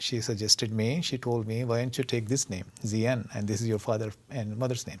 she suggested me, she told me, why don't you take this name, Zian, and this is your father and mother's name.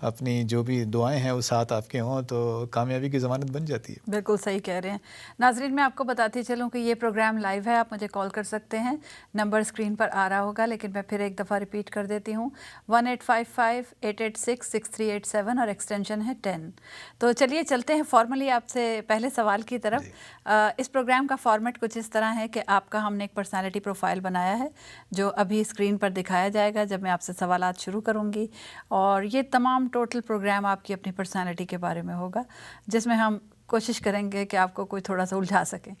اپنی جو بھی دعائیں ہیں وہ ساتھ آپ کے ہوں تو کامیابی کی ضمانت بن جاتی ہے. بالکل صحیح کہہ رہے ہیں. ناظرین میں آپ کو بتاتی چلوں کہ یہ پروگرام لائیو ہے, آپ مجھے کال کر سکتے ہیں, نمبر اسکرین پر آ رہا ہوگا لیکن میں پھر ایک دفعہ ریپیٹ کر دیتی ہوں, 1855-886-6387 اور ایکسٹینشن ہے 10. تو چلیے چلتے ہیں فارملی آپ سے پہلے سوال کی طرف. اس پروگرام کا فارمیٹ کچھ اس طرح ہے کہ آپ کا ہم نے ایک پرسنالٹی پروفائل بنایا ہے جو ابھی اسکرین پر دکھایا جائے گا جب میں آپ سے سوالات شروع کروں گی, اور یہ تمام ٹوٹل پروگرام آپ کی اپنی پرسنالٹی کے بارے میں ہوگا جس میں ہم کوشش کریں گے کہ آپ کو کوئی تھوڑا سا الجھا سکیں.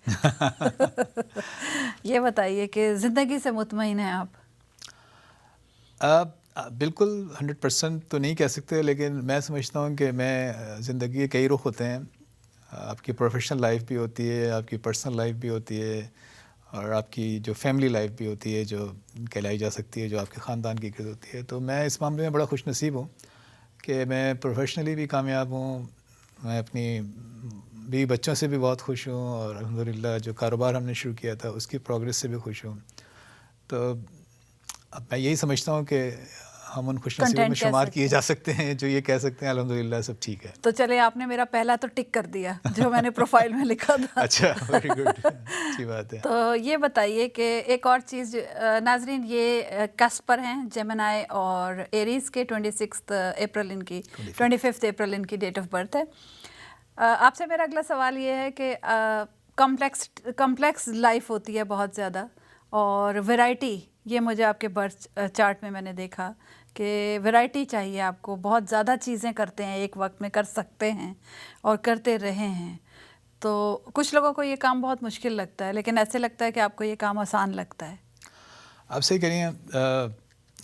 یہ بتائیے کہ زندگی سے مطمئن ہیں آپ؟ بالکل 100% تو نہیں کہہ سکتے, لیکن میں سمجھتا ہوں کہ میں زندگی کے کئی رخ ہوتے ہیں. آپ کی پروفیشنل لائف بھی ہوتی ہے, آپ کی پرسنل لائف بھی ہوتی ہے, اور آپ کی جو فیملی لائف بھی ہوتی ہے جو کہلائی جا سکتی ہے, جو آپ کے خاندان کی گرد ہوتی ہے. تو میں اس معاملے میں بڑا خوش نصیب ہوں کہ میں پروفیشنلی بھی کامیاب ہوں, میں اپنی بیوی بچوں سے بھی بہت خوش ہوں, اور الحمدللہ جو کاروبار ہم نے شروع کیا تھا اس کی پروگریس سے بھی خوش ہوں. تو اب میں یہی سمجھتا ہوں کہ ہم ان خوش نصیبوں میں شمار کیے جا سکتے ہیں جو یہ کہہ سکتے ہیں الحمدللہ سب ٹھیک ہے. تو چلے آپ نے میرا پہلا تو ٹک کر دیا جو میں نے پروفائل میں لکھا تھا. اچھا, ویری گڈ, اچھی بات ہے. تو یہ بتائیے کہ ایک اور چیز, ناظرین یہ کسپ پر ہیں, جیمنائی اور ایریز کے, 26 اپریل ان کی, 25 اپریل ان کی ڈیٹ آف برتھ ہے. آپ سے میرا اگلا سوال یہ ہے کہ کمپلیکس لائف ہوتی ہے بہت زیادہ, اور ویرائٹی, یہ مجھے آپ کے برتھ چارٹ میں نے دیکھا کہ ویرائٹی چاہیے آپ کو, بہت زیادہ چیزیں کرتے ہیں ایک وقت میں, کر سکتے ہیں اور کرتے رہے ہیں. تو کچھ لوگوں کو یہ کام بہت مشکل لگتا ہے, لیکن ایسے لگتا ہے کہ آپ کو یہ کام آسان لگتا ہے. آپ صحیح کہہ رہی ہیں.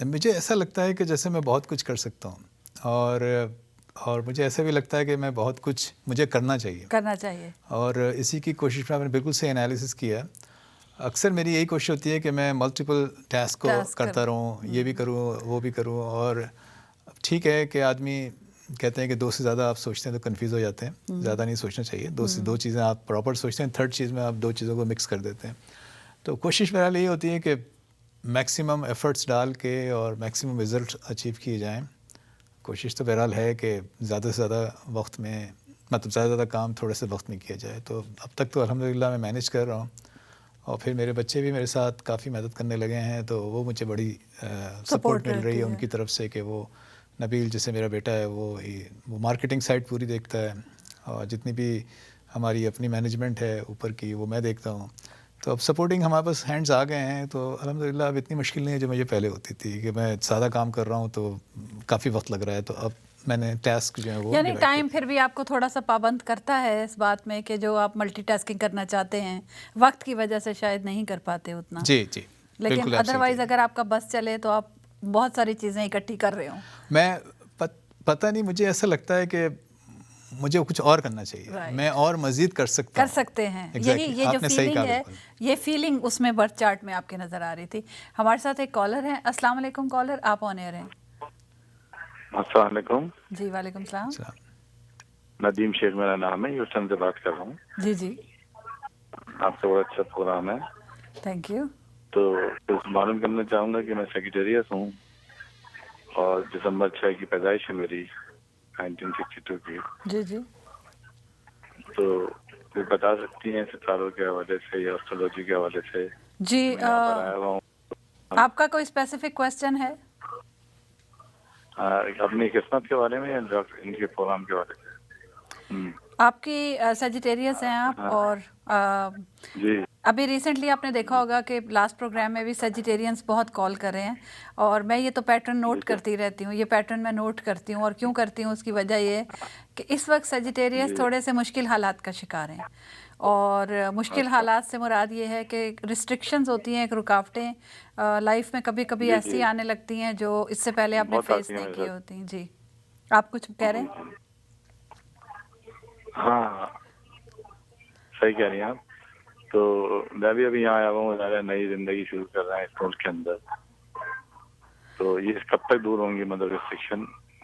مجھے ایسا لگتا ہے کہ جیسے میں بہت کچھ کر سکتا ہوں, اور مجھے ایسا بھی لگتا ہے کہ میں بہت کچھ مجھے کرنا چاہیے, اور اسی کی کوشش میں نے بالکل سے انالیسس کیا. اکثر میری یہی کوشش ہوتی ہے کہ میں ملٹیپل ٹاسک کو کرتا رہوں, یہ بھی کروں وہ بھی کروں. اور ٹھیک ہے کہ آدمی کہتے ہیں کہ 2 سے زیادہ آپ سوچتے ہیں تو کنفیوز ہو جاتے ہیں, زیادہ نہیں سوچنا چاہیے. 2 چیزیں آپ پراپر سوچتے ہیں, 3rd چیز میں آپ 2 چیزوں کو مکس کر دیتے ہیں. تو کوشش میرا یہ ہوتی ہے کہ میکسیمم ایفرٹس ڈال کے اور میکسیمم رزلٹ اچیو کیے جائیں. کوشش تو بہرحال ہے کہ زیادہ سے زیادہ وقت میں, مطلب زیادہ کام تھوڑے سے وقت میں کیا جائے. تو اب تک تو الحمدللہ میں مینیج کر رہا ہوں, اور پھر میرے بچے بھی میرے ساتھ کافی مدد کرنے لگے ہیں, تو وہ مجھے بڑی سپورٹ مل رہی ہے ان کی طرف سے کہ وہ نبیل جیسے میرا بیٹا ہے وہ مارکیٹنگ سائٹ پوری دیکھتا ہے, اور جتنی بھی ہماری اپنی مینجمنٹ ہے اوپر کی وہ میں دیکھتا ہوں. تو اب سپورٹنگ ہمارے پاس ہینڈز آ گئے ہیں, تو الحمدللہ اب اتنی مشکل نہیں ہے جو مجھے پہلے ہوتی تھی کہ میں سادہ کام کر رہا ہوں تو کافی وقت لگ رہا ہے. تو اب میں نے ٹاسک جو ہے وہ یعنی ٹائم پھر بھی آپ کو تھوڑا سا پابند کرتا ہے اس بات میں کہ جو آپ ملٹی ٹاسکنگ کرنا چاہتے ہیں وقت کی وجہ سے شاید نہیں کر پاتے اتنا. جی, لیکن ادروائز اگر آپ کا بس چلے تو آپ بہت ساری چیزیں اکٹھی کر رہے ہوں. میں پتہ نہیں, مجھے ایسا لگتا ہے کہ مجھے کچھ اور کرنا چاہیے, میں اور مزید کر سکتے ہیں. یہ جو فیلنگ ہے, یہ فیلنگ اس میں برتھ چارٹ میں آپ کے نظر آ رہی تھی. ہمارے ساتھ ایک کالر ہیں. السلام علیکم کالر, آپ آن ایئر ہیں. السلام علیکم. جی وعلیکم السلام. ندیم شیخ میرا نام ہے, ہیوسٹن سے بات کر رہا ہوں. جی آپ کا بہت اچھا پروگرام ہے, تھینک یو. تو معلوم کرنا چاہوں گا کہ میں سیکریٹریٹ ہوں, اور دسمبر 6 کی پیدائش ہے میری, 1962 کی. جی تو وہ بتا سکتی ہیں ستاروں کے حوالے سے یا ایسٹرولوجی کے حوالے سے؟ جی, میں یہاں پر آیا ہوا ہوں. آپ کا کوئی اسپیسیفک کویسچن ہے اپنی قسمت کے بارے میں یا ان کے پروگرام کے بارے میں؟ آپ کی سیجیٹیریس ہیں آپ, اور جی ابھی ریسنٹلی آپ نے دیکھا ہوگا کہ لاسٹ پروگرام میں بھی سیجیٹیرینس بہت کال کر رہے ہیں, اور میں یہ تو پیٹرن نوٹ کرتی رہتی ہوں. یہ پیٹرن میں نوٹ کرتی ہوں, اور کیوں کرتی ہوں اس کی وجہ یہ کہ اس وقت سیجیٹیریس تھوڑے سے مشکل حالات کا شکار ہیں. اور مشکل حالات سے مراد یہ ہے کہ ریسٹرکشنز ہوتی ہیں, ایک رکاوٹیں لائف میں کبھی کبھی ایسی آنے لگتی ہیں جو اس سے پہلے آپ نے فیس نہیں کی ہوتی. جی آپ کچھ کہہ رہے ہیں؟ ہاں صحیح کہہ رہی ہیں آپ. تو میں بھی ابھی یہاں آیا ہوا ہوں, نئی زندگی شروع کر رہا ہے اس ملک کے اندر. تو یہ کب تک دور ہوں گی مطلب ریسٹرکشن؟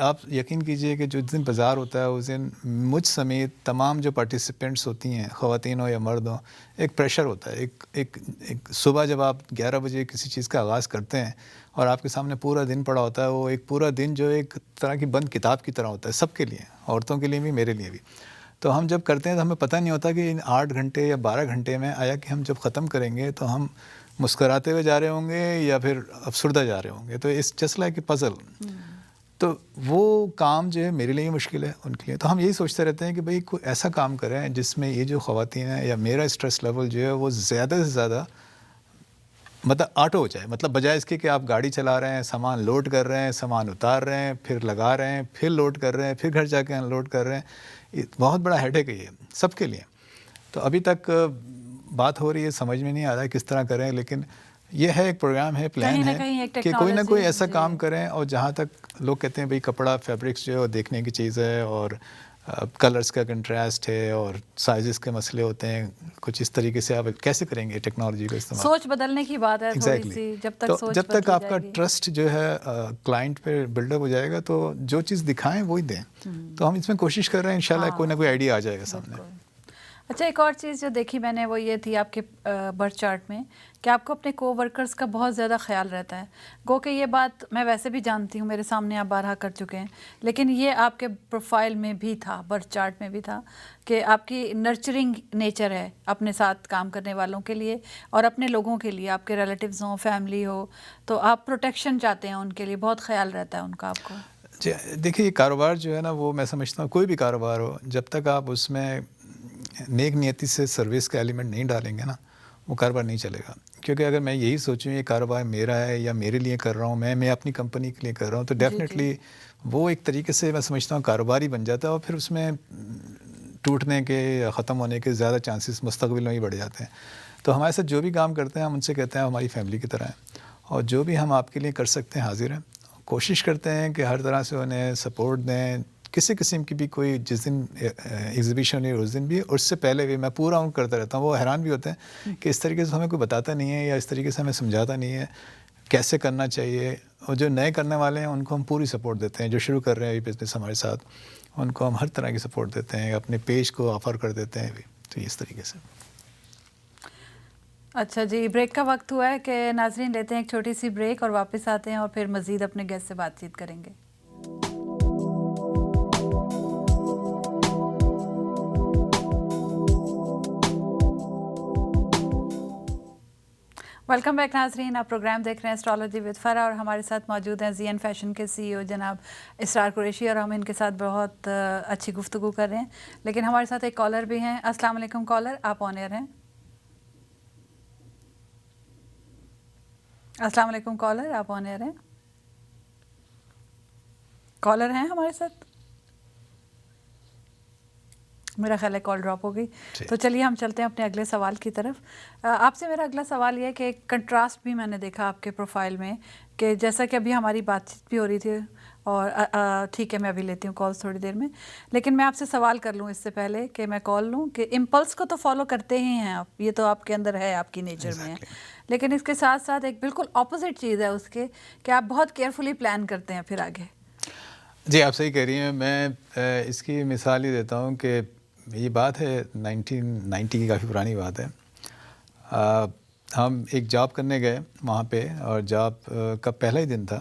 آپ یقین کیجئے کہ جو دن بازار ہوتا ہے اس دن مجھ سمیت تمام جو پارٹیسپینٹس ہوتی ہیں، خواتین ہوں یا مرد ہوں، ایک پریشر ہوتا ہے. ایک صبح جب آپ 11 بجے کسی چیز کا آغاز کرتے ہیں اور آپ کے سامنے پورا دن پڑا ہوتا ہے، وہ ایک پورا دن جو ایک طرح کی بند کتاب کی طرح ہوتا ہے سب کے لیے، عورتوں کے لیے بھی، میرے لیے بھی. تو ہم جب کرتے ہیں تو ہمیں پتہ نہیں ہوتا کہ ان 8 گھنٹے یا 12 گھنٹے میں آیا کہ ہم جب ختم کریں گے تو ہم مسکراتے ہوئے جا رہے ہوں گے یا پھر افسردہ جا رہے ہوں گے. تو اس جسٹ لائک پزل. تو وہ کام جو ہے میرے لیے مشکل ہے، ان کے لیے. تو ہم یہی سوچتے رہتے ہیں کہ بھئی کوئی ایسا کام کریں جس میں یہ جو خواتین ہیں یا میرا اسٹریس لیول جو ہے وہ زیادہ سے زیادہ مطلب آٹو ہو جائے. مطلب بجائے اس کے کہ آپ گاڑی چلا رہے ہیں، سامان لوڈ کر رہے ہیں، سامان اتار رہے ہیں، پھر لگا رہے ہیں، پھر لوڈ کر رہے ہیں، پھر گھر جا کے ان لوڈ کر رہے ہیں. یہ بہت بڑا ہیڈیک ہے یہ سب کے لیے. تو ابھی تک بات ہو رہی ہے، سمجھ میں نہیں آ رہا ہے کس طرح کریں، لیکن یہ ہے ایک پروگرام ہے، پلان ہے کہ کوئی نہ کوئی ایسا کام کریں. اور جہاں تک لوگ کہتے ہیں بھئی کپڑا فیبرکس جو ہے وہ دیکھنے کی چیز ہے، اور کلرز کا کنٹراسٹ ہے، اور سائزز کے مسئلے ہوتے ہیں. کچھ اس طریقے سے آپ کیسے کریں گے ٹیکنالوجی کا استعمال؟ سوچ بدلنے کی بات ہے تھوڑی سی. جب تک آپ کا ٹرسٹ جو ہے کلائنٹ پہ بلڈ اپ ہو جائے گا تو جو چیز دکھائیں وہی دیں. تو ہم اس میں کوشش کر رہے ہیں، انشاءاللہ کوئی نہ کوئی آئیڈیا آ جائے گا سامنے. اچھا، ایک اور چیز جو دیکھی میں نے وہ یہ تھی آپ کے برتھ چارٹ میں کہ آپ کو اپنے کو ورکرز کا بہت زیادہ خیال رہتا ہے. گو کہ یہ بات میں ویسے بھی جانتی ہوں، میرے سامنے آپ بارہا کر چکے ہیں، لیکن یہ آپ کے پروفائل میں بھی تھا، برتھ چارٹ میں بھی تھا کہ آپ کی نرچرنگ نیچر ہے اپنے ساتھ کام کرنے والوں کے لیے اور اپنے لوگوں کے لیے. آپ کے ریلیٹیوز ہوں، فیملی ہو، تو آپ پروٹیکشن چاہتے ہیں ان کے لیے، بہت خیال رہتا ہے ان کا آپ کو. جی دیکھیے، یہ کاروبار جو ہے نا، وہ میں سمجھتا ہوں کوئی بھی کاروبار ہو، جب تک آپ اس میں نیک نیتی سے سروس کا ایلیمنٹ نہیں ڈالیں گے نا، وہ کاروبار نہیں چلے گا. کیونکہ اگر میں یہی سوچوں یہ کاروبار میرا ہے یا میرے لیے کر رہا ہوں، میں اپنی کمپنی کے لیے کر رہا ہوں، تو ڈیفینیٹلی وہ ایک طریقے سے میں سمجھتا ہوں کاروبار ہی بن جاتا ہے، اور پھر اس میں ٹوٹنے کے یا ختم ہونے کے زیادہ چانسز مستقبل میں ہی بڑھ جاتے ہیں. تو ہمارے ساتھ جو بھی کام کرتے ہیں ہم ان سے کہتے ہیں ہماری فیملی کی طرح ہیں، اور جو بھی ہم آپ کے لیے کر سکتے ہیں حاضر ہیں. کوشش کرتے ہیں کہ ہر طرح سے انہیں سپورٹ دیں. کسی قسم کی بھی کوئی جس دن ایگزیبیشن ہے اس دن بھی، اور اس سے پہلے بھی میں پورا ان کرتا رہتا ہوں. وہ حیران بھی ہوتے ہیں کہ اس طریقے سے ہمیں کوئی بتاتا نہیں ہے یا اس طریقے سے ہمیں سمجھاتا نہیں ہے کیسے کرنا چاہیے. اور جو نئے کرنے والے ہیں ان کو ہم پوری سپورٹ دیتے ہیں. جو شروع کر رہے ہیں یہ بزنس ہمارے ساتھ، ان کو ہم ہر طرح کی سپورٹ دیتے ہیں، اپنے پیج کو آفر کر دیتے ہیں بھی. تو اس طریقے سے. اچھا جی، بریک کا وقت ہوا ہے کہ ناظرین لیتے ہیں ایک چھوٹی سی بریک اور واپس آتے ہیں اور پھر مزید اپنے گیسٹ سے بات چیت کریں گے. ویلکم بیک ناظرین، آپ پروگرام دیکھ رہے ہیں اسٹرالوجی ود فرا، اور ہمارے ساتھ موجود ہیں زین فیشن کے سی ای او جناب اسرار قریشی، اور ہم ان کے ساتھ بہت اچھی گفتگو کر رہے ہیں. لیکن ہمارے ساتھ ایک کالر بھی ہیں. السلام علیکم کالر، آپ آن ایئر ہیں. السلام علیکم کالر، آپ آن ایئر ہیں. کالر ہیں ہمارے ساتھ؟ میرا خیال ہے کال ڈراپ ہو گئی. تو چلیے ہم چلتے ہیں اپنے اگلے سوال کی طرف. آپ سے میرا اگلا سوال یہ ہے کہ ایک کنٹراسٹ بھی میں نے دیکھا آپ کے پروفائل میں، کہ جیسا کہ ابھی ہماری بات چیت بھی ہو رہی تھی، اور ٹھیک ہے میں ابھی لیتی ہوں کالز تھوڑی دیر میں، لیکن میں آپ سے سوال کر لوں اس سے پہلے کہ میں کال لوں، کہ امپلس کو تو فالو کرتے ہی ہیں آپ، یہ تو آپ کے اندر ہے، آپ کی نیچر میں ہے، لیکن اس کے ساتھ ساتھ ایک بالکل اپوزٹ چیز ہے اس کے کہ آپ بہت کیئرفلی پلان کرتے ہیں پھر آگے. جی آپ صحیح کہہ رہی ہیں. میں اس کی مثال ہی دیتا ہوں کہ یہ بات ہے 1990 کی، کافی پرانی بات ہے. ہم ایک جاب کرنے گئے وہاں پہ، اور جاب کا پہلا ہی دن تھا.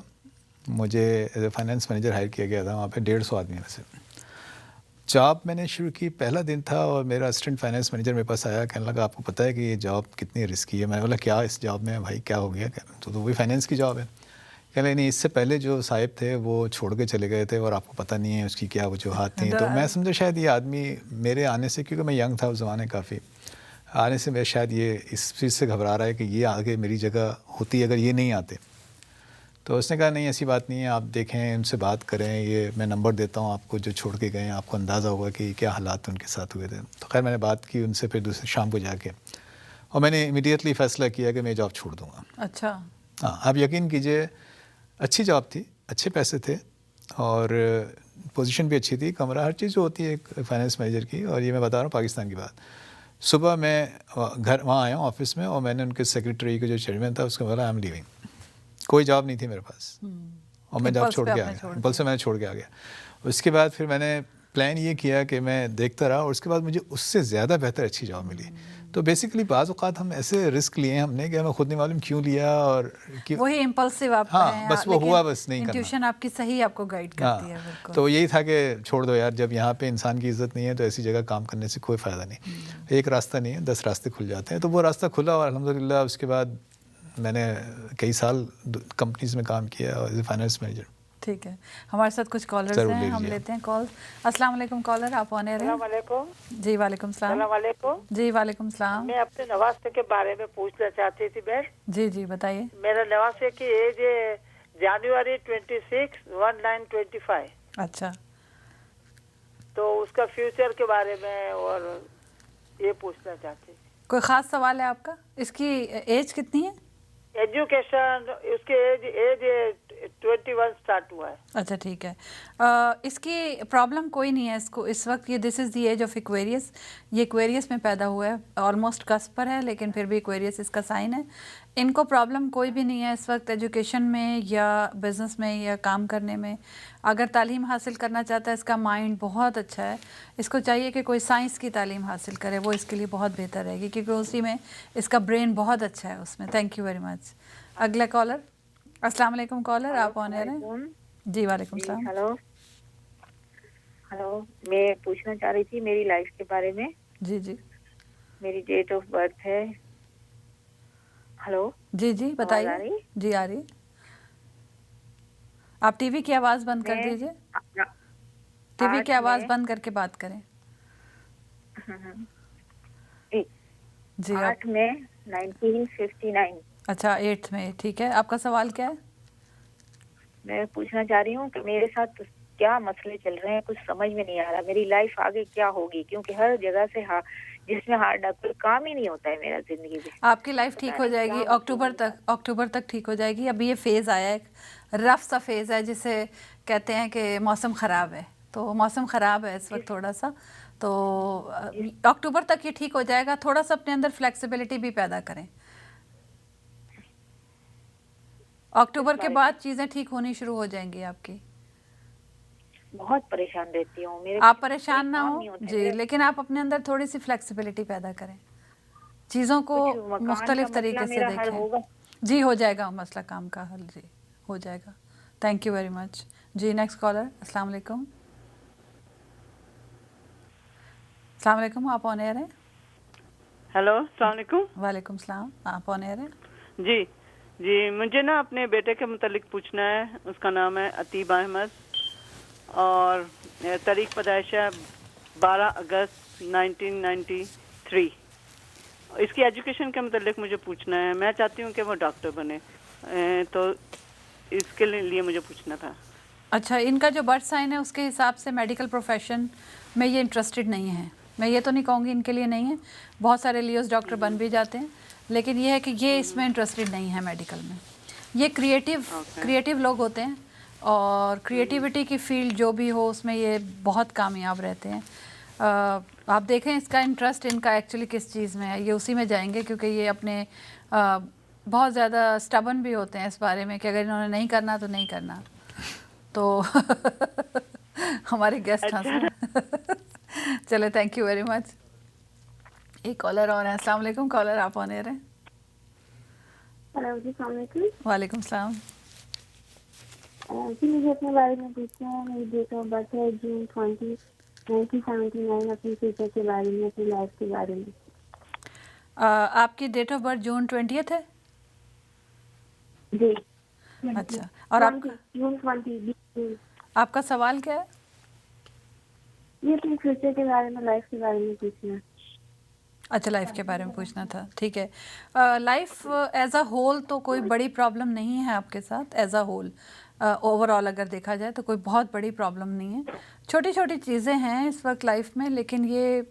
مجھے as a finance manager hire کیا گیا تھا وہاں پہ 150 آدمی میں سے. جاب میں نے شروع کی، پہلا دن تھا، اور میرا اسسٹنٹ فائنینس مینیجر میرے پاس آیا، کہنے لگا آپ کو پتہ ہے کہ یہ جاب کتنی رسکی ہے؟ میں نے بولا کیا اس جاب میں بھائی کیا ہو گیا؟ تو وہی فائنینس کی جاب ہے. کہنے نہیں، اس سے پہلے جو صاحب تھے وہ چھوڑ کے چلے گئے تھے اور آپ کو پتہ نہیں ہے اس کی کیا وجوہات تھیں. تو میں سمجھا شاید یہ آدمی میرے آنے سے، کیونکہ میں ینگ تھا اس زمانے کافی، آنے سے میں شاید یہ اس چیز سے گھبرا رہا ہے کہ یہ آگے میری جگہ ہوتی اگر یہ نہیں آتے. تو اس نے کہا نہیں ایسی بات نہیں ہے، آپ دیکھیں ان سے بات کریں، یہ میں نمبر دیتا ہوں آپ کو جو چھوڑ کے گئے ہیں، آپ کو اندازہ ہوگا کہ کیا حالات ان کے ساتھ ہوئے تھے. تو خیر میں نے بات کی ان سے پھر دوسری شام کو جا کے، اور میں نے امیڈیٹلی فیصلہ کیا کہ میں جاب چھوڑ دوں گا. اچھا ہاں، آپ یقین کیجئے اچھی جاب تھی، اچھے پیسے تھے، اور پوزیشن بھی اچھی تھی، کمرہ ہر چیز جو ہوتی ہے ایک فائنینس مینیجر کی. اور یہ میں بتا رہا ہوں پاکستان کی بات. صبح میں گھر وہاں آیا ہوں آفس میں، اور میں نے ان کے سیکریٹری کا جو چیئرمین تھا اس کو بولا آئی ایم لیونگ. کوئی جاب نہیں تھی میرے پاس، اور میں جاب Impulse چھوڑ پہ کے آ آپ نے گیا, چھوڑ امپلس سے میں چھوڑ کے آ گیا. اس کے بعد پھر میں نے پلان یہ کیا کہ میں دیکھتا رہا, اور اس کے بعد مجھے اس سے زیادہ بہتر اچھی جاب ملی. تو بیسیکلی بعض اوقات ہم ایسے رسک لیے ہم نے کہ ہمیں خود نہیں معلوم کیوں لیا, اور وہی امپلسو آپ ہاں ہیں, بس وہ لیکن ہوا, بس نہیں کرنا. انٹیوشن آپ کی صحیح آپ کو گائیڈ کرتی ہے. ہاں, بالکل. تو یہی تھا کہ چھوڑ دو یار, جب یہاں پہ انسان کی عزت نہیں ہے تو ایسی جگہ کام کرنے سے کوئی فائدہ نہیں. ایک راستہ نہیں ہے, 10 راستے کھل جاتے ہیں. تو وہ راستہ کھلا, اور الحمدللہ اس کے بعد میں نے کئی سال کمپنیز میں کام کیا ایز اے فائنانس مینیجر. ٹھیک ہے, ہمارے ساتھ کچھ کالرز ضرور ہیں, لے ہم لیجیے. لیتے ہیں کال. السلام علیکم کالر, آپ آن ایئر ہیں. السلام علیکم. جی وعلیکم السلام. السلام علیکم. جی وعلیکم السلام. میں اپنے نواسے کے بارے میں پوچھنا چاہتی تھی بہن. جی جی بتائیے. میرا نواسے کی ایج ہے جنوری 26 1925. اچھا, تو اس کا فیوچر کے بارے میں اور یہ پوچھنا چاہتی تھی. کوئی خاص سوال ہے آپ کا؟ اس کی ایج کتنی ہے؟ ایجوکیشن اس کی ایج 21 سٹارٹ ہوا ہے. اچھا ٹھیک ہے. اس کی پرابلم کوئی نہیں ہے اس کو اس وقت. یہ دس از دی ایج آف ایکویریس. یہ ایکویریس میں پیدا ہوا ہے, آلموسٹ کسپ پر ہے, لیکن پھر بھی ایکویریس اس کا سائن ہے. ان کو پرابلم کوئی بھی نہیں ہے اس وقت ایجوکیشن میں یا بزنس میں یا کام کرنے میں. اگر تعلیم حاصل کرنا چاہتا ہے, اس کا مائنڈ بہت اچھا ہے. اس کو چاہیے کہ کوئی سائنس کی تعلیم حاصل کرے, وہ اس کے لیے بہت بہتر رہے گی, کیونکہ اسی میں اس کا برین بہت اچھا ہے اس میں. تھینک یو ویری مچ. اگلا کالر. السلام علیکم کالر, آپ آن ایئر ہیں. جی وعلیکم السلام. ہلو, میں پوچھنا چاہ رہی تھی میری لائف کے بارے میں. جی جی میری ڈیٹ آف برتھ ہے. ہلو جی جی بتائیے. جی آ رہی. آپ ٹی وی کی آواز بند کر دیجیے. ٹی وی کی آواز بند کر کے بات کریں. جی 8 میں 1959. اچھا 8 میں, ٹھیک ہے. آپ کا سوال کیا ہے؟ میں پوچھنا چاہ رہی ہوں کہ میرے ساتھ کیا مسئلے چل رہے ہیں, کچھ سمجھ میں نہیں آ رہا. میری لائف آگے کیا ہوگی, کیونکہ ہر جگہ سے جس میں ہارڈ کوئی کام ہی نہیں ہوتا ہے میرا زندگی میں. آپ کی لائف ٹھیک ہو جائے گی اکتوبر تک ٹھیک ہو جائے گی. ابھی یہ فیز آیا ہے, رف سا فیز ہے, جسے کہتے ہیں کہ موسم خراب ہے. تو موسم خراب ہے اس وقت تھوڑا سا, تو اکتوبر تک یہ ٹھیک ہو جائے گا. تھوڑا سا اپنے اندر فلیکسیبلٹی بھی پیدا کریں. اکتوبر کے بعد چیزیں ٹھیک ہونی شروع ہو جائیں گی آپ کی. بہت پریشان رہتی ہوں. آپ پریشان نہ ہوں جی, لیکن آپ اپنے اندر تھوڑی سی فلیکسیبلٹی پیدا کریں, چیزوں کو مختلف طریقے سے دیکھیں. جی ہو جائے گا مسئلہ کام کا حل, جی ہو جائے گا. Thank you very much. جی نیکسٹ کالر. السلام علیکم. السلام علیکم, آپ آن ایئر ہیں. ہیلو السلام علیکم. وعلیکم السلام, آپ آن ایئر ہیں. جی جی, مجھے نا اپنے بیٹے کے متعلق پوچھنا ہے. اس کا نام ہے عتیب احمد, اور تاریخ پیدائش ہے 12 اگست 1993. اس کی ایجوکیشن کے متعلق مجھے پوچھنا ہے. میں چاہتی ہوں کہ وہ ڈاکٹر بنے, تو اس کے لیے مجھے پوچھنا تھا. اچھا, ان کا جو برتھ سائن ہے اس کے حساب سے میڈیکل پروفیشن میں یہ انٹرسٹڈ نہیں ہے. میں یہ تو نہیں کہوں گی ان کے لیے نہیں ہے, بہت سارے لیوز ڈاکٹر بن بھی جاتے ہیں, لیکن یہ ہے کہ یہ اس میں انٹرسٹڈ نہیں ہے میڈیکل میں. یہ کریٹیو لوگ ہوتے ہیں, اور کریٹیوٹی کی فیلڈ جو بھی ہو اس میں یہ بہت کامیاب رہتے ہیں. آپ دیکھیں اس کا انٹرسٹ ان کا ایکچولی کس چیز میں ہے, یہ اسی میں جائیں گے, کیونکہ یہ اپنے بہت زیادہ اسٹبن بھی ہوتے ہیں اس بارے میں کہ اگر انہوں نے نہیں کرنا تو نہیں کرنا. تو ہمارے گیسٹ ہنس. چلے تھینک یو ویری مچ. ایک کالر اور ہیں. السلام علیکم کالر, آپ آن ایئر ہیں. ہلو جی السلام علیکم. وعلیکم السلام. جی مجھے اپنے بارے میں پوچھنا ہے. میری ڈیٹ آف برتھ ہے جون 20 1979. اپنے فیوچر کے بارے میں, اپنی لائف کے بارے میں. آپ کی ڈیٹ آف برتھ جون 20 ہے. جی اچھا, اور جون 20. آپ کا سوال کیا ہے؟ یہ اپنے فیوچر کے بارے میں, لائف کے بارے میں پوچھنا ہے. اچھا لائف کے بارے میں پوچھنا تھا, ٹھیک ہے. لائف ایز اے ہول تو کوئی بڑی پرابلم نہیں ہے آپ کے ساتھ. As a whole over all اگر دیکھا جائے تو کوئی بہت بڑی پرابلم نہیں ہے. چھوٹی چھوٹی چیزیں ہیں اس وقت لائف میں, لیکن یہ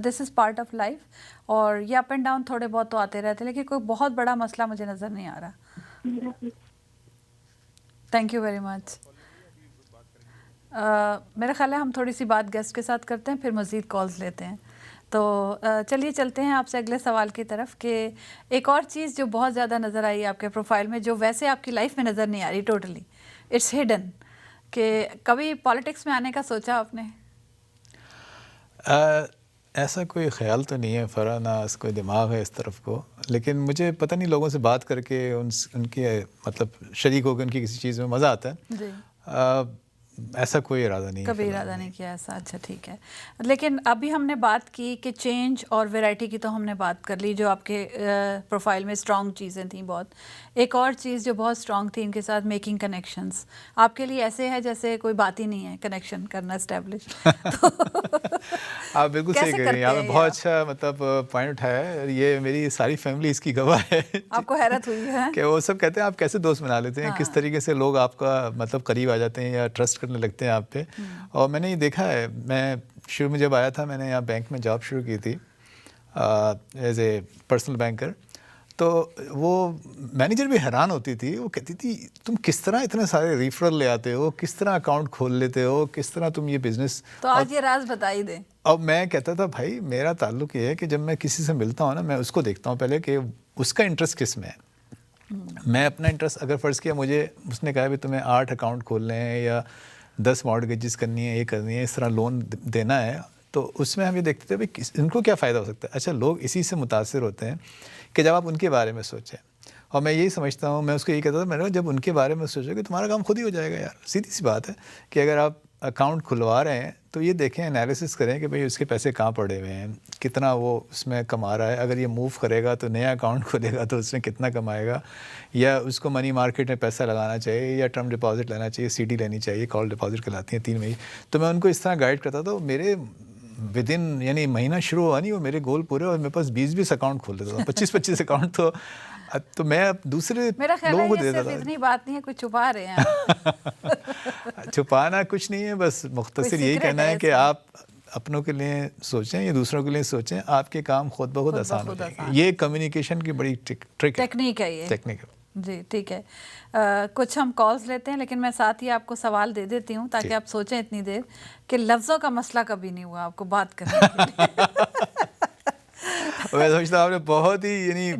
دس از پارٹ آف لائف, اور یہ اپ اینڈ ڈاؤن تھوڑے بہت تو آتے رہتے ہیں, لیکن کوئی بہت بڑا مسئلہ مجھے نظر نہیں آ رہا. تھینک یو ویری مچ. میرا خیال ہے ہم تھوڑی سی بات گیسٹ کے ساتھ کرتے ہیں, پھر مزید کالز لیتے ہیں. تو چلیے چلتے ہیں آپ سے اگلے سوال کی طرف کہ ایک اور چیز جو بہت زیادہ نظر آئی آپ کے پروفائل میں جو ویسے آپ کی لائف میں نظر نہیں آ رہی ٹوٹلی، اٹس ہڈن، کہ کبھی پالیٹکس میں آنے کا سوچا آپ نے؟ ایسا کوئی خیال تو نہیں ہے فرا، نہ اس کوئی دماغ ہے اس طرف کو، لیکن مجھے پتہ نہیں لوگوں سے بات کر کے ان کے مطلب شریک ہو کے ان کی کسی چیز میں مزہ آتا ہے. جی، ایسا کوئی ارادہ نہیں ہے، کبھی ارادہ نہیں کیا ایسا. اچھا ٹھیک ہے. لیکن ابھی ہم نے بات کی کہ چینج اور ویرائٹی کی تو ہم نے بات کر لی جو آپ کے پروفائل میں اسٹرانگ چیزیں تھیں بہت. ایک اور چیز جو بہت اسٹرانگ تھی ان کے ساتھ میکنگ کنیکشنز. آپ کے لیے ایسے ہے جیسے کوئی بات ہی نہیں ہے کنیکشن کرنا اسٹیبلش. آپ بالکل صحیح کہہ رہی ہیں. آپ نے بہت اچھا مطلب پوائنٹ اٹھایا ہے. یہ میری ساری فیملی اس کی گواہ ہے. آپ کو حیرت ہوئی ہے کہ وہ سب کہتے ہیں آپ کیسے دوست بنا لیتے ہیں، کس طریقے سے لوگ آپ کا مطلب قریب آ جاتے ہیں یا ٹرسٹ کرنے لگتے ہیں آپ پہ. اور میں نے یہ دیکھا ہے، میں شروع میں جب آیا تھا میں نے یہاں بینک میں جاب شروع کی تھی ایز اے پرسنل بینکر. تو وہ مینیجر بھی حیران ہوتی تھی، وہ کہتی تھی تم کس طرح اتنے سارے ریفرل لے آتے ہو، کس طرح اکاؤنٹ کھول لیتے ہو، کس طرح تم یہ بزنس. تو آج یہ راز بتا ہی دیں. اب میں کہتا تھا بھائی میرا تعلق یہ ہے کہ جب میں کسی سے ملتا ہوں نا، میں اس کو دیکھتا ہوں پہلے کہ اس کا انٹرسٹ کس میں ہے. میں اپنا انٹرسٹ اگر فرض کیا مجھے اس نے کہا بھی تمہیں 8 اکاؤنٹ کھولنے ہیں یا 10 مارگیجز کرنی ہے، یہ کرنی ہے، اس طرح لون دینا ہے، تو اس میں ہم یہ دیکھتے تھے بھائی ان کو کیا فائدہ ہو سکتا ہے. اچھا لوگ اسی سے متاثر ہوتے ہیں کہ جب آپ ان کے بارے میں سوچیں. اور میں یہی سمجھتا ہوں، میں اس کو یہی کہتا تھا میں نے جب ان کے بارے میں سوچو کہ تمہارا کام خود ہی ہو جائے گا یار. سیدھی سی بات ہے کہ اگر آپ اکاؤنٹ کھلوا رہے ہیں تو یہ دیکھیں، انالیسس کریں کہ بھئی اس کے پیسے کہاں پڑے ہوئے ہیں، کتنا وہ اس میں کما رہا ہے. اگر یہ موو کرے گا تو نیا اکاؤنٹ کھولے گا تو اس میں کتنا کمائے گا، یا اس کو منی مارکیٹ میں پیسہ لگانا چاہیے یا ٹرم ڈپازٹ لینا چاہیے، سی ڈی لینی چاہیے، کال ڈپازٹ کہلاتی ہیں 3 مہینے. تو میں ان کو اس طرح گائیڈ کرتا تھا. میرے ودن یعنی مہینہ شروع ہوا نہیں وہ میرے گول پورے، اور میرے پاس 20 اکاؤنٹ کھول دیتا تھا، 25 اکاؤنٹ. تو میں اب دوسرے لوگوں کو دیتا تھا. اتنی بات نہیں ہے، کچھ چھپا رہے ہیں. چھپانا کچھ نہیں ہے، بس مختصر یہی کہنا ہے کہ آپ اپنوں کے لیے سوچیں یا دوسروں کے لیے سوچیں، آپ کے کام خود بخود آسان ہو جائیں گے. یہ کمیونیکیشن کی بڑی ٹیکنیک ہے، یہ ٹیکنیک ہے. جی ٹھیک ہے. کچھ ہم کالز لیتے ہیں، لیکن میں ساتھ ہی آپ کو سوال دے دیتی ہوں تاکہ آپ سوچیں اتنی دیر کہ لفظوں کا مسئلہ کبھی نہیں ہوا آپ کو بات کرنے کے لیے. میں سمجھتا ہوں آپ نے بہت ہی یعنی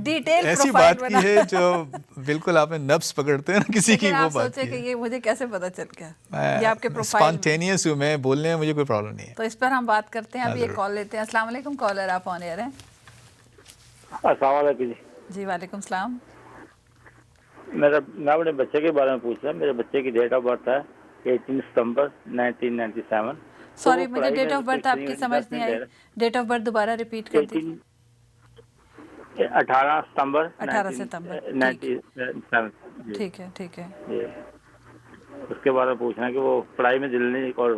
ایسی بات کی ہے جو بالکل آپ نے نبض پکڑتے ہیں نا کسی کی، وہ بات سوچے کہ یہ مجھے کیسے پتا چل گیا. میں یہ آپ کے پروفائل اسپانٹینیس ہوں، میں بولنے میں مجھے کوئی پرابلم نہیں ہے. تو اس پر ہم بات کرتے ہیں. ابھی ایک کال لیتے ہیں. السلام علیکم کالر، آپ آن ایئر ہیں. السلام علیکم جی. جی وعلیکم السلام. میں اپنے بچے کے بارے میں پوچھ رہا ہوں. میرے بچے کی ڈیٹ آف برتھ ہے 18 ستمبر 1997. سوری مجھے ڈیٹ آف برتھ آپ کی سمجھ نہیں آئی. ڈیٹ آف برتھ دوبارہ ریپیٹ کر دیجیے. 18 ستمبر 1997. ٹھیک ہے ٹھیک ہے. اس کے بارے میں پوچھنا ہے کہ وہ پڑھائی میں دل نہیں، اور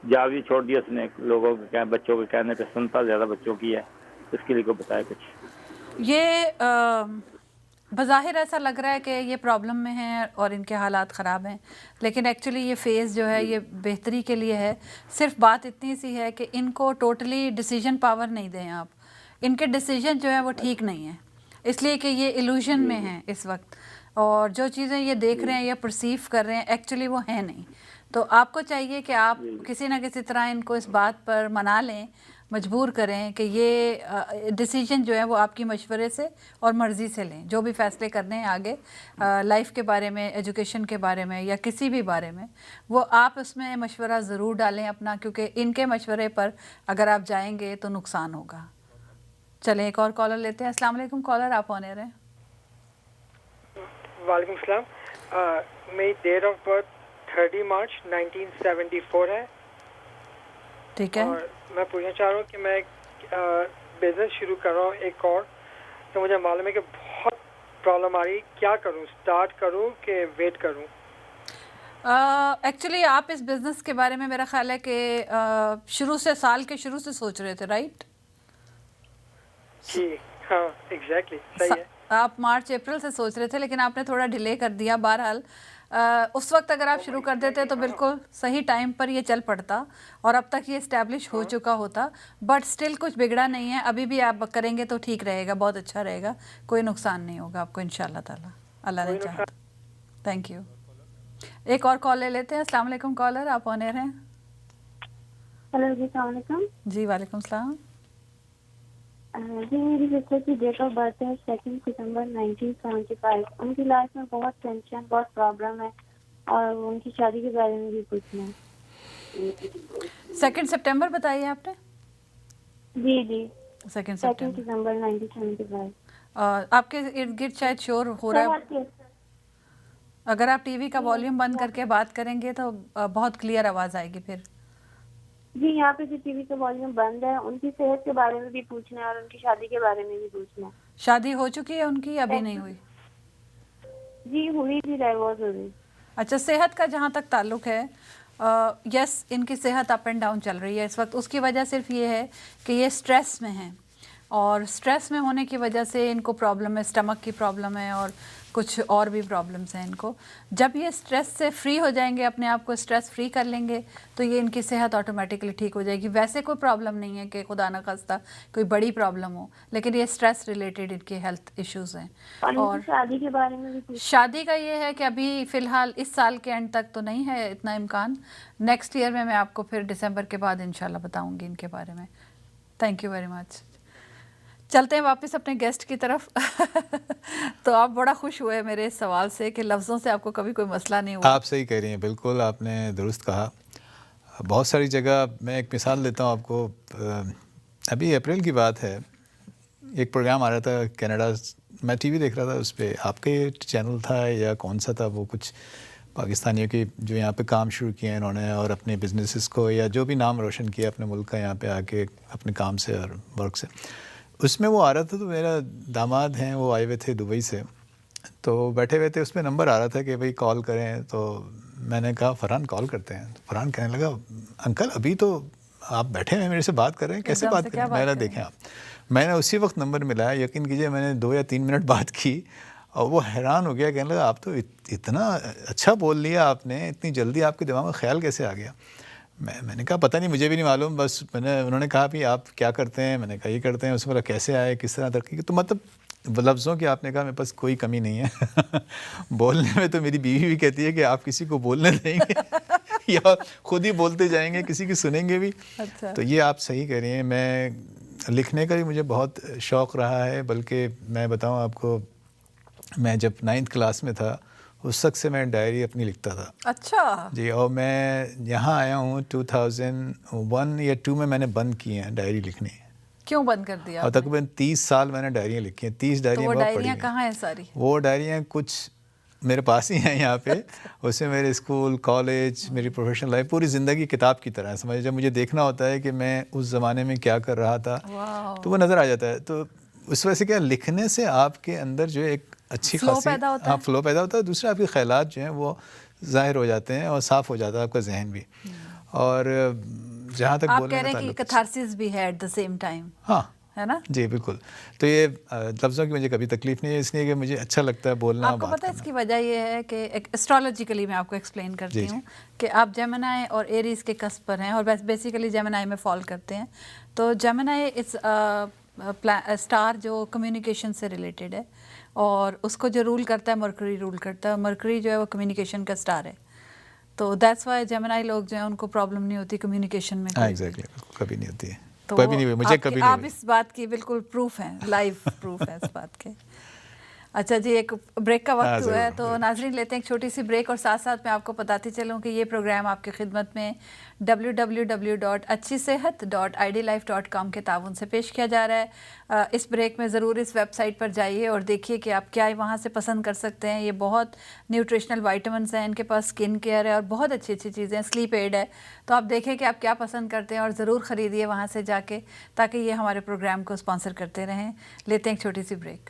جاب بھی چھوڑ دیا اس نے، لوگوں کے بچوں کے کہنے پہ سنتا زیادہ بچوں کی ہے. اس کے لیے کو بتایا کچھ. یہ بظاہر ایسا لگ رہا ہے کہ یہ پرابلم میں ہیں اور ان کے حالات خراب ہیں، لیکن ایکچولی یہ فیز جو ہے یہ بہتری کے لیے ہے. صرف بات اتنی سی ہے کہ ان کو ٹوٹلی ڈیسیجن پاور نہیں دیں آپ. ان کے ڈیسیجن جو ہے وہ ٹھیک نہیں ہیں، اس لیے کہ یہ ایلوژن میں ہیں اس وقت، اور جو چیزیں یہ دیکھ رہے ہیں یا پرسیو کر رہے ہیں ایکچولی وہ ہیں نہیں. تو آپ کو چاہیے کہ آپ کسی نہ کسی طرح ان کو اس بات پر منا لیں، مجبور کریں کہ یہ ڈیسیجن جو ہے وہ آپ کی مشورے سے اور مرضی سے لیں. جو بھی فیصلے کرنے ہیں آگے لائف کے بارے میں، ایجوکیشن کے بارے میں یا کسی بھی بارے میں، وہ آپ اس میں مشورہ ضرور ڈالیں اپنا، کیونکہ ان کے مشورے پر اگر آپ جائیں گے تو نقصان ہوگا. چلیں ایک اور کالر لیتے ہیں. السلام علیکم کالر، آپ آن ایئر ہیں. وعلیکم السلام. میری ڈیٹ آف برتھ 30 مارچ 1974 ہے. ٹھیک ہے. اور میں پوچھنا چاہ رہا ہوں کہ میں بزنس شروع کر رہا ہوں ایک اور، تو مجھے معلوم ہے کہ بہت پرابلم آ رہی. کیا کروں، سٹارٹ کروں کہ ویٹ کروں؟ ایکچولی آپ اس بزنس کے بارے میں میرا خیال ہے کہ شروع سے، سال کے شروع سے سوچ رہے تھے، رائٹ؟ جی ہاں ایگزیکٹلی صحیح ہے. آپ مارچ اپریل سے سوچ رہے تھے، لیکن آپ نے تھوڑا ڈیلے کر دیا. بہرحال اس وقت اگر آپ شروع کر دیتے تو بالکل صحیح ٹائم پر یہ چل پڑتا اور اب تک یہ اسٹیبلش ہو چکا ہوتا. بٹ اسٹل کچھ بگڑا نہیں ہے، ابھی بھی آپ کریں گے تو ٹھیک رہے گا، بہت اچھا رہے گا، کوئی نقصان نہیں ہوگا آپ کو انشاءاللہ تعالیٰ، اللہ نے چاہا. Thank you. ایک اور کال لے لیتے ہیں. السلام علیکم کالر، آپ آن ایئر ہیں. ہلو جی السلام علیکم. جی وعلیکم السلام. جی میری سسٹر کی ڈیٹ آف برتھ ہے 2 ستمبر 1975. ان کی لائف میں بہت ٹینشن، بہت پرابلم ہے اور ان کی شادی کے بارے میں بھی پوچھنا ہے. 2 سپٹمبر بتائیے آپ نے؟ جی جی 2 2 سپٹمبر. ستمبر 1975. آپ کے ارد گرد شاید شور ہو رہا ہے. اگر آپ ٹی وی کا والیوم بند کر کے بات کریں گے تو بہت کلیئر آواز آئے گی پھر. جی یہاں پہ جو ٹی وی کا والیوم بند ہے. ان کی صحت کے بارے میں بھی پوچھنا ہے اور ان کی شادی کے بارے میں بھی پوچھنا ہے. شادی ہو چکی ہے ان کی یا ابھی نہیں ہوئی؟ جی ہوئی تھی، ڈائیورس ہو گئی. اچھا، صحت کا جہاں تک تعلق ہے، یس ان کی صحت اپ اینڈ ڈاؤن چل رہی ہے اس وقت. اس کی وجہ صرف یہ ہے کہ یہ سٹریس میں ہیں، اور سٹریس میں ہونے کی وجہ سے ان کو پرابلم ہے، اسٹمک کی پرابلم ہے اور کچھ اور بھی پرابلمس ہیں ان کو. جب یہ سٹریس سے فری ہو جائیں گے، اپنے آپ کو سٹریس فری کر لیں گے، تو یہ ان کی صحت آٹومیٹکلی ٹھیک ہو جائے گی. ویسے کوئی پرابلم نہیں ہے کہ خدا نخواستہ کوئی بڑی پرابلم ہو، لیکن یہ سٹریس ریلیٹڈ ان کے ہیلتھ ایشوز ہیں. اور شادی کے بارے میں بھی شادی کا یہ ہے کہ ابھی فی الحال اس سال کے اینڈ تک تو نہیں ہے اتنا امکان. نیکسٹ ایئر میں آپ کو پھر دسمبر کے بعد انشاءاللہ بتاؤں گی ان کے بارے میں. تھینک یو ویری مچ. چلتے ہیں واپس اپنے گیسٹ کی طرف. تو آپ بڑا خوش ہوئے میرے اس سوال سے کہ لفظوں سے آپ کو کبھی کوئی مسئلہ نہیں ہوا. آپ صحیح کہہ رہی ہیں، بالکل آپ نے درست کہا. بہت ساری جگہ میں ایک مثال دیتا ہوں آپ کو. ابھی اپریل کی بات ہے، ایک پروگرام آ رہا تھا کینیڈا، میں ٹی وی دیکھ رہا تھا، اس پہ آپ کے چینل تھا یا کون سا تھا، وہ کچھ پاکستانیوں کی جو یہاں پہ کام شروع کیے ہیں انہوں نے، اور اپنے بزنسز کو یا جو بھی نام روشن کیا اپنے ملک کا یہاں پہ آ کے اپنے کام سے اور ورک سے. اس میں وہ آ رہا تھا، تو میرا داماد ہیں وہ آئے ہوئے تھے دبئی سے، تو بیٹھے ہوئے تھے، اس میں نمبر آ رہا تھا کہ بھئی کال کریں. تو میں نے کہا فرحان کال کرتے ہیں. فرحان کہنے لگا انکل ابھی تو آپ بیٹھے ہیں میرے سے بات کر رہے ہیں، کیسے بات کریں؟ میں نے دیکھیں آپ، میں نے اسی وقت نمبر ملایا، یقین کیجئے میں نے 2 یا 3 منٹ بات کی اور وہ حیران ہو گیا. کہنے لگا آپ تو اتنا اچھا بول لیا آپ نے، اتنی جلدی آپ کے دماغ میں خیال کیسے آ گیا؟ میں نے کہا پتہ نہیں، مجھے بھی نہیں معلوم. بس انہوں نے کہا بھی آپ کیا کرتے ہیں؟ میں نے کہا یہ کرتے ہیں. اس میں کیسے آئے، کس طرح ترقی کی؟ تو مطلب لفظوں کی آپ نے کہا میرے پاس کوئی کمی نہیں ہے. بولنے میں تو میری بیوی بھی کہتی ہے کہ آپ کسی کو بولنے دیں گے یا خود ہی بولتے جائیں گے، کسی کی سنیں گے بھی. تو یہ آپ صحیح کہہ رہی ہیں. میں لکھنے کا بھی مجھے بہت شوق رہا ہے، بلکہ میں بتاؤں آپ کو، میں جب 9th کلاس میں تھا اس وقت سے میں ڈائری اپنی لکھتا تھا. اچھا جی، اور میں یہاں آیا ہوں 2001 یا 2 میں نے بند کی ہیں ڈائری لکھنی. کیوں بند کر دیا؟ اور تقریباً 30 سال میں نے ڈائریاں لکھی ہیں. 30 ڈائریاں وہ بہت پڑھی ڈائریاں ہیں. کہاں ہیں ساری؟ وہ ڈائریاں کچھ میرے پاس ہی ہیں یہاں پہ. اس میں میرے اسکول، کالج، میری پروفیشنل لائف، پوری زندگی کتاب کی طرح ہے. سمجھے جب مجھے دیکھنا ہوتا ہے کہ میں اس زمانے میں کیا کر رہا تھا تو وہ نظر آ جاتا ہے. تو اس وجہ سے کیا لکھنے سے آپ کے اندر جو ایک اچھی خاصی فلو پیدا ہوتا ہے. دوسرا آپ کے خیالات جو ہیں وہ ظاہر ہو جاتے ہیں اور صاف ہو جاتا ہے آپ کا ذہن بھی. اور جہاں تک آپ کہہ رہے ہیں کہ کتھارسس بھی ہے ایٹ دا سیم ٹائم. ہاں ہے نا؟ جی بالکل. تو یہ لفظوں کی مجھے کبھی تکلیف نہیں ہے، اس لیے کہ مجھے اچھا لگتا ہے بولنا. آپ کو پتہ ہے اس کی وجہ یہ ہے کہ اسٹرالوجیکلی میں آپ کو ایکسپلین کرتی ہوں کہ آپ جیمنائی اور ایریز کے کسب پر ہیں، اور بیسیکلی جیمنائی میں فال کرتے ہیں. تو جیمنائی از اسٹار جو کمیونیکیشن سے ریلیٹڈ ہے، اور اس کو جو رول کرتا ہے مرکری رول کرتا ہے. مرکری جو ہے وہ کمیونیکیشن کا اسٹار ہے. تو دیٹس وائی جیمنائی لوگ جو ہیں ان کو پرابلم نہیں ہوتی کمیونیکیشن میں. ایگزیکٹلی، کبھی نہیں ہوتی ہے. تو کبھی نہیں ہوئی، مجھے کبھی نہیں آپ ہوئی. اس بات کی بالکل پروف ہیں، لائیو پروف ہے اس بات کے. اچھا جی، ایک بریک کا وقت ہوا ہے، تو ناظرین لیتے ہیں ایک چھوٹی سی بریک، اور ساتھ ساتھ میں آپ کو بتاتی چلوں کہ یہ پروگرام آپ کی خدمت میں www.acchisehat.idlife.com کے تعاون سے پیش کیا جا رہا ہے. اس بریک میں ضرور اس ویب سائٹ پر جائیے اور دیکھیے کہ آپ کیا وہاں سے پسند کر سکتے ہیں. یہ بہت نیوٹریشنل وائٹامنس ہیں، ان کے پاس اسکن کیئر ہے اور بہت اچھی اچھی چیزیں ہیں، سلیپ ایڈ ہے. تو آپ دیکھیں کہ آپ کیا پسند کرتے ہیں اور ضرور خریدیے وہاں سے جا کے، تاکہ یہ ہمارے پروگرام کو اسپانسر کرتے رہیں. لیتے ہیں ایک چھوٹی سی بریک.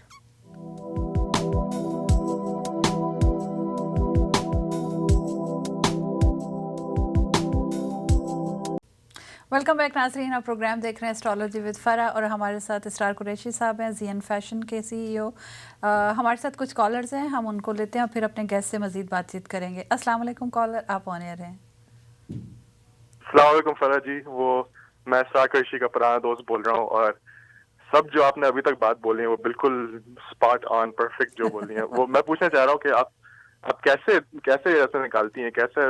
ویلکم بیک ناظرین. آپ پروگرام دیکھ رہے ہیں اسٹرالوجی ود فرح، اور ہمارے ساتھ اسرار قریشی صاحب ہیں، زین فیشن کے CEO. ہمارے ساتھ کچھ کالرز ہیں، ہم ان کو لیتے ہیں اور پھر اپنے گیسٹ سے مزید بات چیت کریں گے. السلام علیکم کالر، آپ آن ایئر ہیں. السلام علیکم فرح جی. میں اسرار قریشی کا پرانا دوست بول رہا ہوں، اور سب جو آپ نے ابھی تک بات بولی ہے وہ بالکل اسپاٹ آن پرفیکٹ جو بولی ہیں. وہ میں پوچھنا چاہ رہا ہوں کہ آپ کیسے ایسے نکالتی ہیں، کیسے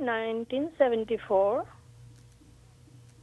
1974।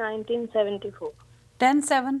1974। 10/7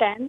10th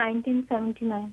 1979।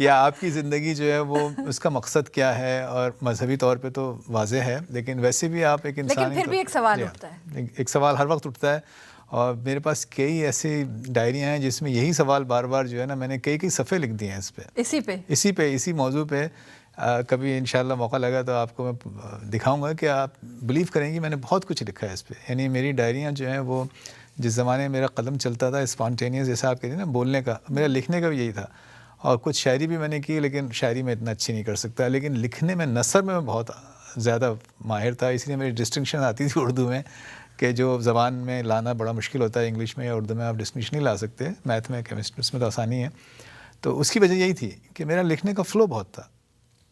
یا آپ کی زندگی جو ہے وہ اس کا مقصد کیا ہے، اور مذہبی طور پہ تو واضح ہے، لیکن ویسے بھی آپ ایک انسان لیکن پھر بھی ایک سوال اٹھتا ہے، ایک سوال ہر وقت اٹھتا ہے، اور میرے پاس کئی ایسی ڈائریاں ہیں جس میں یہی سوال بار بار جو ہے نا، میں نے کئی صفحے لکھ دیے ہیں اس پہ، اسی موضوع پہ. کبھی انشاءاللہ موقع لگا تو آپ کو میں دکھاؤں گا کہ آپ بلیو کریں گی میں نے بہت کچھ لکھا ہے اس پہ. یعنی میری ڈائریاں جو ہیں وہ جس زمانے میں میرا قلم چلتا تھا اسپانٹینیس، جیسا آپ کہتے ہیں نا بولنے کا، میرا لکھنے کا بھی یہی تھا. اور کچھ شاعری بھی میں نے کی، لیکن شاعری میں اتنا اچھی نہیں کر سکتا، لیکن لکھنے میں نثر میں بہت زیادہ ماہر تھا. اس لیے میری ڈسٹنکشن آتی تھی اردو میں کہ جو زبان میں لانا بڑا مشکل ہوتا ہے، انگلش میں یا اردو میں آپ ڈسٹنکشن نہیں لا سکتے، میتھ میں کیمسٹری اس میں تو آسانی ہے. تو اس کی وجہ یہی تھی کہ میرا لکھنے کا فلو بہت تھا،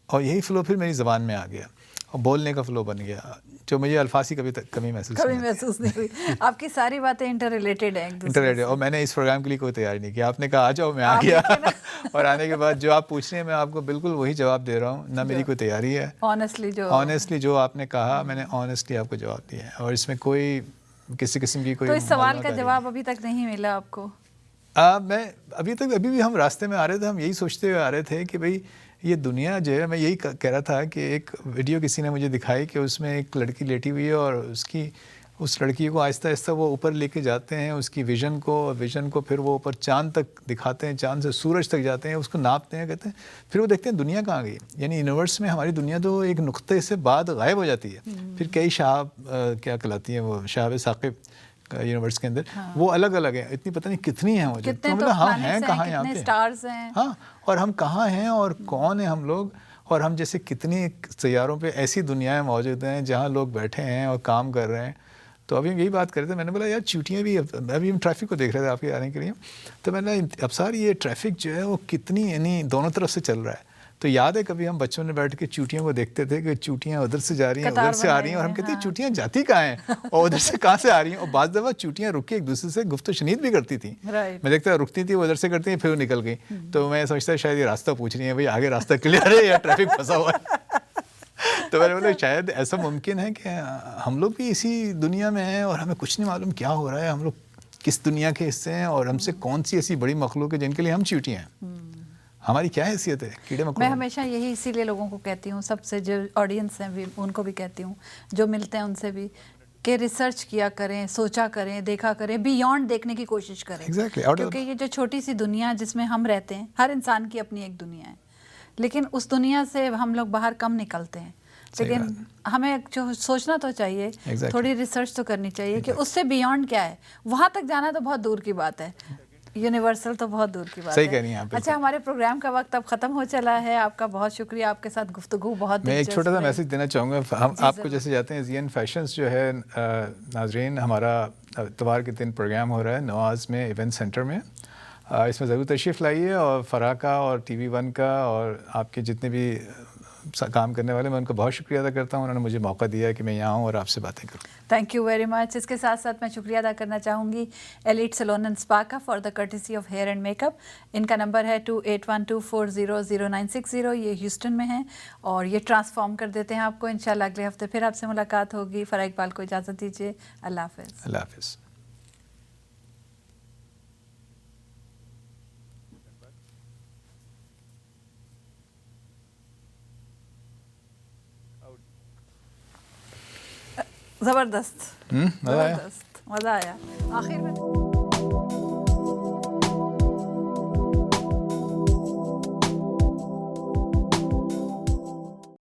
اور یہی فلو پھر میری زبان میں آ گیا اور بولنے کا فلو بن گیا، جو مجھے الفاظ کی کبھی کمی محسوس نہیں ہوئی. آپ کی ساری باتیں انٹر ریلیٹڈ ہیں ایک دوسرے سے. اور میں نے اس پروگرام کے لیے کوئی تیاری نہیں کیا. آپ نے کہا آ جاؤ، میں آ گیا، اور آنے کے بعد جو آپ پوچھ رہے ہیں میں آپ کو بالکل وہی جواب دے رہا ہوں. نہ میری کوئی تیاری ہے، آنیسٹلی جو آپ نے کہا میں نے آنیسٹلی آپ کو جواب دیا ہے، اور اس میں کوئی کسی قسم کی کوئی. تو اس سوال کا جواب ابھی تک نہیں ملا آپ کو؟ میں ابھی بھی ہم راستے میں آ رہے تھے، ہم یہی سوچتے ہوئے آ رہے تھے کہ بھئی یہ دنیا جو ہے، میں یہی کہہ رہا تھا کہ ایک ویڈیو کسی نے مجھے دکھائی کہ اس میں ایک لڑکی لیٹی ہوئی ہے، اور اس لڑکی کو آہستہ آہستہ وہ اوپر لے کے جاتے ہیں، اس کی ویژن کو پھر وہ اوپر چاند تک دکھاتے ہیں، چاند سے سورج تک جاتے ہیں، اس کو ناپتے ہیں، کہتے ہیں پھر وہ دیکھتے ہیں دنیا کہاں گئی. یعنی یونیورس میں ہماری دنیا تو ایک نقطے سے بعد غائب ہو جاتی ہے. پھر کئی شہاب کیا کہلاتی ہیں وہ شہاب ثاقب یونیورس کے اندر، وہ الگ الگ ہیں، اتنی پتہ نہیں کتنی ہیں وہ، ہم ہیں کہاں یہاں پہ، ہاں، اور ہم کہاں ہیں اور کون ہیں ہم لوگ، اور ہم جیسے کتنی سیاروں پہ ایسی دنیایں موجود ہیں جہاں لوگ بیٹھے ہیں اور کام کر رہے ہیں. تو ابھی ہم یہی بات کر رہے تھے، میں نے بولا یار چوٹیاں بھی، ابھی ہم ٹریفک کو دیکھ رہے تھے آپ کے آنے کے لیے، تو میں نے ابصار یہ ٹریفک جو ہے وہ کتنی یعنی دونوں طرف سے چل رہا ہے. تو یاد ہے کبھی ہم بچوں نے بیٹھ کے چوٹیوں کو دیکھتے تھے کہ چوٹیاں ادھر سے جا رہی ہیں، ادھر سے آ رہی ہیں، اور ہم کہتے ہیں چوٹیاں جاتی کہاں ہیں اور ادھر سے کہاں سے آ رہی ہیں. اور بعض دفعہ چوٹیاں رک کے ایک دوسرے سے گفت و شنید بھی کرتی تھیں. میں دیکھتا رکتی تھی، وہ ادھر سے کرتی ہیں، پھر وہ نکل گئی. تو میں سمجھتا شاید یہ راستہ پوچھ رہی ہیں، بھائی آگے راستہ کلیئر ہے یا ٹریفک پھنسا ہوا ہے. تو میں نے بولا شاید ایسا ممکن ہے کہ ہم لوگ بھی اسی دنیا میں ہیں اور ہمیں کچھ نہیں معلوم کیا ہو رہا ہے، ہم لوگ کس دنیا کے حصے ہیں، اور ہم سے کون سی ایسی بڑی مخلوق ہے جن کے لیے ہم چیوٹیاں ہیں. ہماری کیا حیثیت ہے کیڑے مکوڑے. میں ہمیشہ یہی اسی لیے لوگوں کو کہتی ہوں، سب سے جو آڈینس ہیں بھی ان کو بھی کہتی ہوں، جو ملتے ہیں ان سے بھی، کہ ریسرچ کیا کریں، سوچا کریں، دیکھا کریں، بیونڈ دیکھنے کی کوشش کریں. کیونکہ یہ جو چھوٹی سی دنیا جس میں ہم رہتے ہیں، ہر انسان کی اپنی ایک دنیا ہے، لیکن اس دنیا سے ہم لوگ باہر کم نکلتے ہیں. لیکن ہمیں جو سوچنا تو چاہیے، تھوڑی ریسرچ تو کرنی چاہیے کہ اس سے بیونڈ کیا ہے. وہاں تک جانا تو بہت دور کی بات ہے، یونیورسل تو بہت دور کی بات ہے. صحیح کہہ رہی ہیں آپ. اچھا، ہمارے پروگرام کا وقت اب ختم ہو چلا ہے. آپ کا بہت شکریہ، آپ کے ساتھ گفتگو بہت. میں ایک چھوٹا سا میسج دینا چاہوں گا. ہم آپ کو جیسے جاتے ہیں زین فیشنز جو ہے ناظرین، ہمارا اتوار کے دن پروگرام ہو رہا ہے نواز میں ایونٹ سینٹر میں. اس میں ضرور تشریف لائیے، اور فرا کا اور ٹی وی 1 کا اور آپ کے جتنے بھی کام کرنے والے، میں ان کا بہت شکریہ ادا کرتا ہوں. انہوں نے مجھے موقع دیا کہ میں یہاں آؤں اور آپ سے باتیں کروں. Thank you very much. اس کے ساتھ ساتھ میں شکریہ ادا کرنا چاہوں گی ایلیٹ سیلون اینڈ اسپا کا for the courtesy of hair and make up. ان کا نمبر ہے 2812400960. یہ ہیوسٹن میں ہیں اور یہ ٹرانسفارم کر دیتے ہیں آپ کو. انشاءاللہ اگلے ہفتے پھر آپ سے ملاقات ہوگی. فرا اقبال کو اجازت دیجیے. اللہ حافظ. اللہ حافظ. زبردست، مزہ آیا آخر میں.